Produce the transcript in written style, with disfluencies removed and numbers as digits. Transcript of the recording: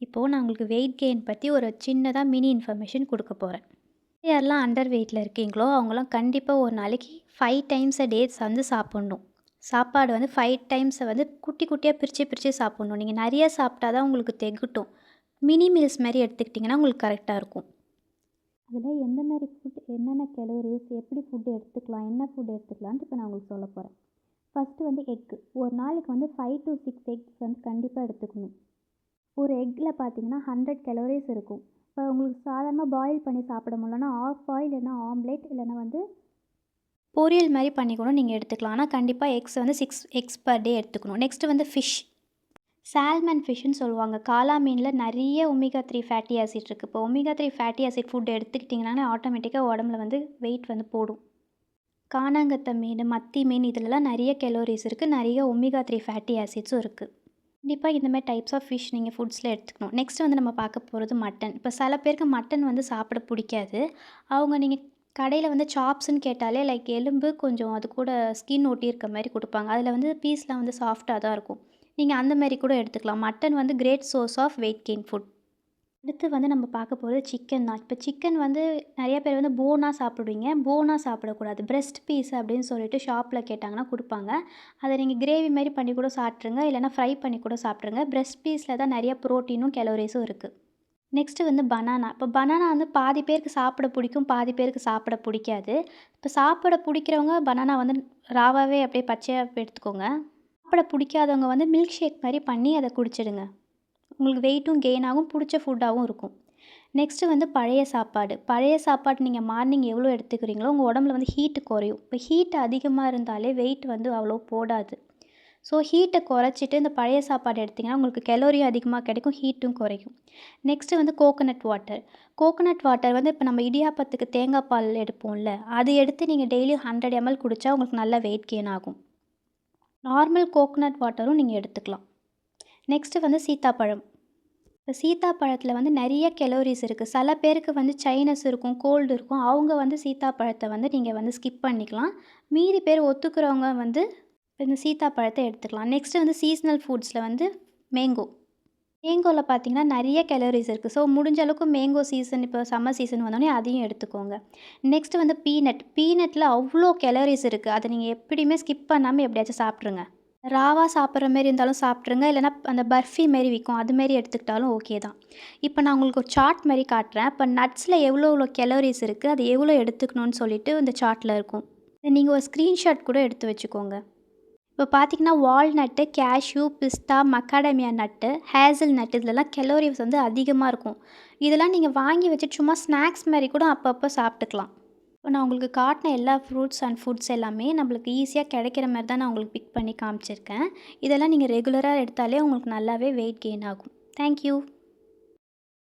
இப்போது நான் உங்களுக்கு வெயிட் கெயின் பற்றி ஒரு சின்னதாக மினி இன்ஃபர்மேஷன் கொடுக்க போகிறேன். யாரெல்லாம் அண்டர் வெயிட்டில் இருக்கீங்களோ அவங்களாம் கண்டிப்பாக ஒரு நாளைக்கு 5 டைம்ஸ் டேட்ஸ் வந்து சாப்பிட்ணும். சாப்பாடு வந்து 5 டைம்ஸை வந்து குட்டி குட்டியாக பிரித்து பிரித்து சாப்பிட்ணும். நீங்கள் நிறைய சாப்பிட்டா தான் உங்களுக்கு தெகட்டும். மினி மீல்ஸ் மாதிரி எடுத்துக்கிட்டிங்கன்னா உங்களுக்கு கரெக்டாக இருக்கும். அதில் எந்த மாதிரி ஃபுட், என்னென்ன கலோரிஸ், எப்படி ஃபுட்டு எடுத்துக்கலாம், என்ன ஃபுட் எடுத்துக்கலான்ட்டு இப்போ நான் உங்களுக்கு சொல்ல போகிறேன். ஃபஸ்ட்டு வந்து எக்கு. ஒரு நாளைக்கு வந்து 5 to 6 எக்ஸ் வந்து கண்டிப்பாக எடுத்துக்கணும். ஒரு எக்கில் பார்த்தீங்கன்னா 100 கலோரிஸ் இருக்கும். இப்போ உங்களுக்கு சாதாரணமாக பாயில் பண்ணி சாப்பிட முடியலன்னா ஆஃப் பாயில் இல்லைன்னா ஆம்லேட் இல்லைன்னா வந்து பொரியல் மாதிரி பண்ணி கூட நீங்கள் எடுத்துக்கலாம். ஆனால் கண்டிப்பாக எக்ஸ் வந்து 6 எக்ஸ் பர் டே எடுத்துக்கணும். நெக்ஸ்ட்டு வந்து ஃபிஷ். சால்மன் ஃபிஷ்ஷுன்னு சொல்லுவாங்க. காலா மீனில் நிறைய ஒமேகா 3 ஃபேட்டி ஆசிட் இருக்குது. இப்போ ஒமேகா 3 ஃபேட்டி ஆசிட் ஃபுட் எடுத்துக்கிட்டிங்கன்னா ஆட்டோமேட்டிக்காக உடம்புல வந்து வெயிட் வந்து போடும். கானாங்கத்தை மீன், மத்தி மீன் இதிலலாம் நிறைய கலோரிஸ் இருக்குது. நிறைய ஒமேகா 3 ஃபேட்டி ஆசிட்ஸும் இருக்குது. கண்டிப்பாக இந்த மாதிரி டைப்ஸ் ஆஃப் ஃபிஷ் நீங்கள் ஃபுட்ஸில் எடுத்துக்கணும். நெக்ஸ்ட் வந்து நம்ம பார்க்க போகிறது மட்டன். இப்போ சில பேருக்கு மட்டன் வந்து சாப்பிட பிடிக்காது. அவங்க நீங்கள் கடையில் வந்து சாப்ஸ்ன்னு கேட்டாலே லைக் எலும்பு கொஞ்சம் அது கூட ஸ்கின் ஒட்டி இருக்க மாதிரி கொடுப்பாங்க. அதில் வந்து பீஸ்லாம் வந்து சாஃப்டாக தான் இருக்கும். நீங்கள் அந்த மாதிரி கூட எடுத்துக்கலாம். மட்டன் வந்து great source of weight gain food. அடுத்து வந்து நம்ம பார்க்க போகிறது சிக்கன் தான். இப்போ சிக்கன் வந்து நிறைய பேர் வந்து போனாக சாப்பிடுவீங்க. போனாக சாப்பிடக்கூடாது. பிரெஸ்ட் பீஸ் அப்படின்னு சொல்லிட்டு ஷாப்பில் கேட்டாங்கன்னா கொடுப்பாங்க. அதை நீங்கள் கிரேவி மாதிரி பண்ணி கூட சாப்பிட்ருங்க, இல்லைனா ஃப்ரை பண்ணி கூட சாப்பிட்ருங்க. பிரெஸ்ட் பீஸில் தான் நிறைய ப்ரோட்டீனும் கலோரிஸும் இருக்குது. நெக்ஸ்ட்டு வந்து பனானா. இப்போ பனானா வந்து பாதி பேருக்கு சாப்பிட பிடிக்கும், பாதி பேருக்கு சாப்பிட பிடிக்காது. இப்போ சாப்பிட பிடிக்கிறவங்க பனானா வந்து ராவாகவே அப்படியே பச்சையாக எடுத்துக்கோங்க. சாப்பிட பிடிக்காதவங்க வந்து மில்க் ஷேக் மாதிரி பண்ணி அதை குடிச்சிடுங்க. உங்களுக்கு வெயிட்டும் கெயின் ஆகும், பிடிச்ச ஃபுட்டாகவும் இருக்கும். நெக்ஸ்ட்டு வந்து பழைய சாப்பாடு. பழைய சாப்பாடு நீங்கள் மார்னிங் எவ்வளோ எடுத்துக்கிறீங்களோ உங்கள் உடம்புல வந்து ஹீட்டு குறையும். இப்போ ஹீட் அதிகமாக இருந்தாலே வெயிட் வந்து அவ்வளோ போடாது. ஸோ ஹீட்டை குறைச்சிட்டு இந்த பழைய சாப்பாடு எடுத்திங்கன்னா உங்களுக்கு கலோரியும் அதிகமாக கிடைக்கும், ஹீட்டும் குறையும். நெக்ஸ்ட்டு வந்து கோகோனட் வாட்டர். கோகோனட் வாட்டர் வந்து இப்போ நம்ம இடியாப்பத்துக்கு தேங்காய் பால் எடுப்போம்ல, அது எடுத்து நீங்கள் டெய்லி 100 ml குடித்தா உங்களுக்கு நல்ல வெயிட் கெயின் ஆகும். நார்மல் கோகோனட் வாட்டரும் நீங்கள் எடுத்துக்கலாம். நெக்ஸ்ட்டு வந்து சீத்தாப்பழம். இப்போ சீத்தாப்பழத்தில் வந்து நிறைய கலோரிஸ் இருக்குது. சில பேருக்கு வந்து சைனஸ் இருக்கும், கோல்டு இருக்கும். அவங்க வந்து சீத்தாப்பழத்தை வந்து நீங்கள் வந்து ஸ்கிப் பண்ணிக்கலாம். மீதி பேர் ஒத்துக்கிறவங்க வந்து இந்த சீத்தாப்பழத்தை எடுத்துக்கலாம். நெக்ஸ்ட்டு வந்து சீஸ்னல் ஃபுட்ஸில் வந்து மேங்கோ. மேங்கோவில் பார்த்தீங்கன்னா நிறைய கலோரிஸ் இருக்குது. ஸோ முடிஞ்ச அளவுக்கு மேங்கோ சீசன், இப்போ சம்மர் சீசன் வந்தோடனே அதையும் எடுத்துக்கோங்க. நெக்ஸ்ட்டு வந்து பீனட். பீனட்டில் அவ்வளோ கலோரிஸ் இருக்குது. அதை நீங்கள் எப்படியுமே ஸ்கிப் பண்ணாமல் எப்படியாச்சும் சாப்பிட்ருங்க. ராவாக சாப்பிட்ற மாரி இருந்தாலும் சாப்பிட்ருங்க, இல்லைனா அந்த பர்ஃபி மாரி விற்கும் அதுமாரி எடுத்துக்கிட்டாலும் ஓகே தான். இப்போ நான் உங்களுக்கு ஒரு சார்ட் மாரி காட்டுறேன். இப்போ நட்ஸில் எவ்வளோ எவ்வளோ கலோரிஸ் இருக்குது, அது எவ்வளோ எடுத்துக்கணும்னு சொல்லிட்டு இந்த சார்ட்டில் இருக்கும். நீங்கள் ஒரு ஸ்க்ரீன்ஷாட் கூட எடுத்து வச்சுக்கோங்க. இப்போ பார்த்தீங்கன்னா வால்நட்டு, கேஷ்யூ, பிஸ்தா, மக்காடமியா நட்டு, ஹேசல் நட்டு இதிலலாம் கலோரிஸ் வந்து அதிகமாக இருக்கும். இதெல்லாம் நீங்கள் வாங்கி வச்சு சும்மா ஸ்நாக்ஸ் மாதிரி கூட அப்பப்போ சாப்பிட்டுக்கலாம். இப்போ நான் உங்களுக்கு காட்டின எல்லா ஃப்ரூட்ஸ் அண்ட் ஃபுட்ஸ் எல்லாமே நம்மளுக்கு ஈஸியாக கிடைக்கிற மாதிரி தான் நான் உங்களுக்கு பிக் பண்ணி காமிச்சிருக்கேன். இதெல்லாம் நீங்கள் ரெகுலராக எடுத்தாலே உங்களுக்கு நல்லாவே வெயிட் கெயின் ஆகும். தேங்க்யூ.